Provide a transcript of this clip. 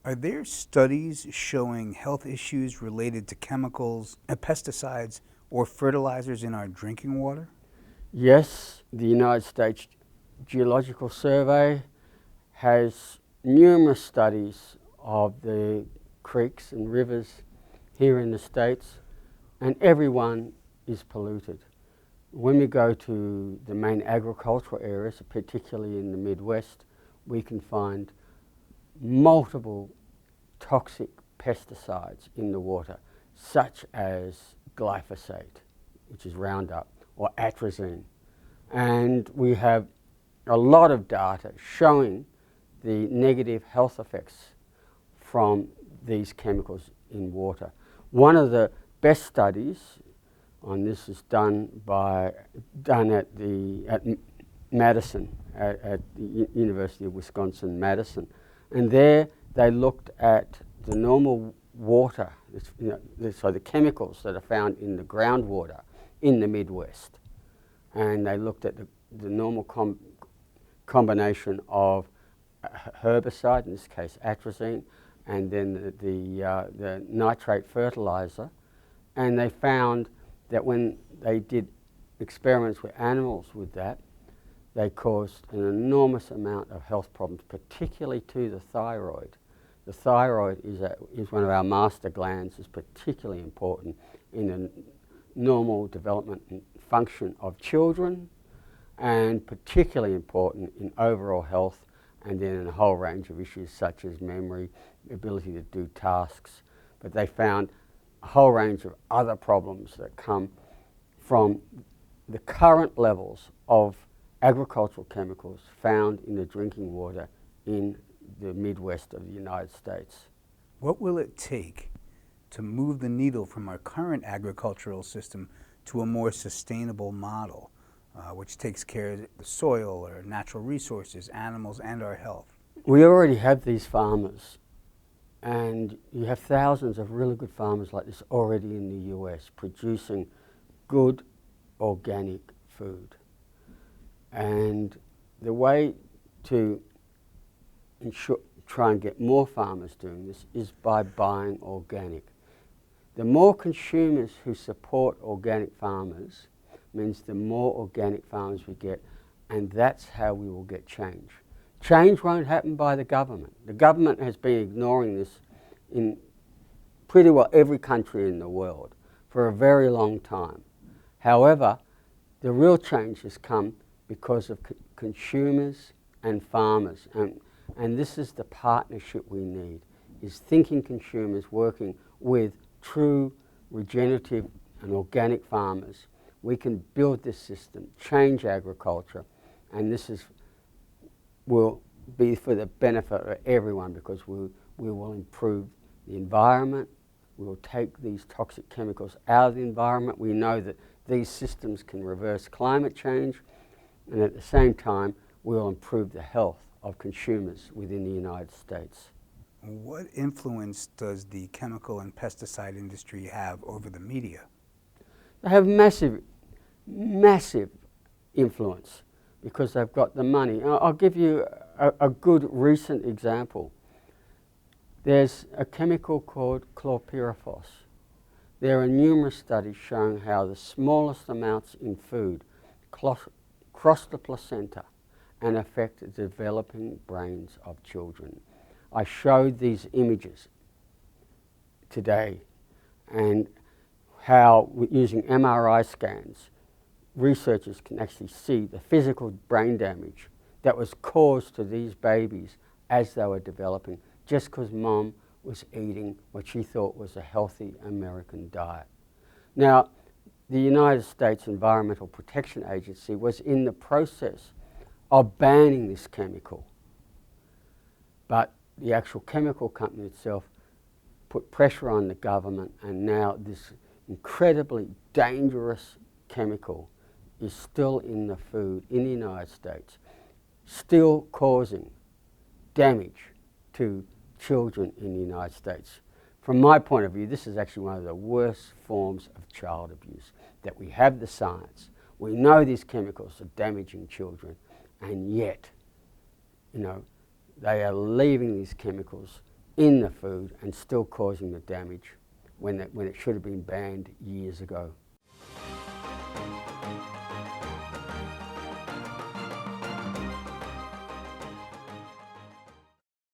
Are there studies showing health issues related to chemicals, pesticides, or fertilizers in our drinking water? Yes, the United States Geological Survey has numerous studies of the creeks and rivers here in the States, and everyone is polluted. When we go to the main agricultural areas, particularly in the Midwest, we can find multiple toxic pesticides in the water, such as glyphosate, which is Roundup, or atrazine. And we have a lot of data showing the negative health effects from these chemicals in water. One of the best studies on this is done at Madison, at the University of Wisconsin-Madison, and there they looked at the normal water, so the chemicals that are found in the groundwater in the Midwest, and they looked at the normal combination of herbicide, in this case atrazine, and then the nitrate fertilizer, and they found that when they did experiments with animals with that, they caused an enormous amount of health problems, particularly to the thyroid. The thyroid is one of our master glands, is particularly important in the normal development and function of children, and particularly important in overall health, and then in a whole range of issues such as memory, ability to do tasks. But they found a whole range of other problems that come from the current levels of agricultural chemicals found in the drinking water in the Midwest of the United States. What will it take to move the needle from our current agricultural system to a more sustainable model, which takes care of the soil, or natural resources, animals, and our health? We already have these farmers, and you have thousands of really good farmers like this already in the US producing good organic food. And the way to try and get more farmers doing this is by buying organic. The more consumers who support organic farmers means the more organic farmers we get, and that's how we will get change. Change won't happen by the government. The government has been ignoring this in pretty well every country in the world for a very long time. However, the real change has come because of consumers and farmers, and this is the partnership we need, is thinking consumers working with true regenerative and organic farmers. We can build this system, change agriculture, and this will be for the benefit of everyone, because we will improve the environment. We will take these toxic chemicals out of the environment. We know that these systems can reverse climate change, and at the same time we will improve the health of consumers within the United States. What influence does the chemical and pesticide industry have over the media? They have massive influence because they've got the money. I'll give you a good recent example. There's a chemical called chlorpyrifos. There are numerous studies showing how the smallest amounts in food cross the placenta and affect the developing brains of children. I showed these images today, and how using MRI scans, researchers can actually see the physical brain damage that was caused to these babies as they were developing, just because mom was eating what she thought was a healthy American diet. Now, the United States Environmental Protection Agency was in the process of banning this chemical, but the actual chemical company itself put pressure on the government, and now this incredibly dangerous chemical is still in the food in the United States, still causing damage to children in the United States. From my point of view, this is actually one of the worst forms of child abuse, that we have the science, we know these chemicals are damaging children, and yet, they are leaving these chemicals in the food and still causing the damage when it should have been banned years ago.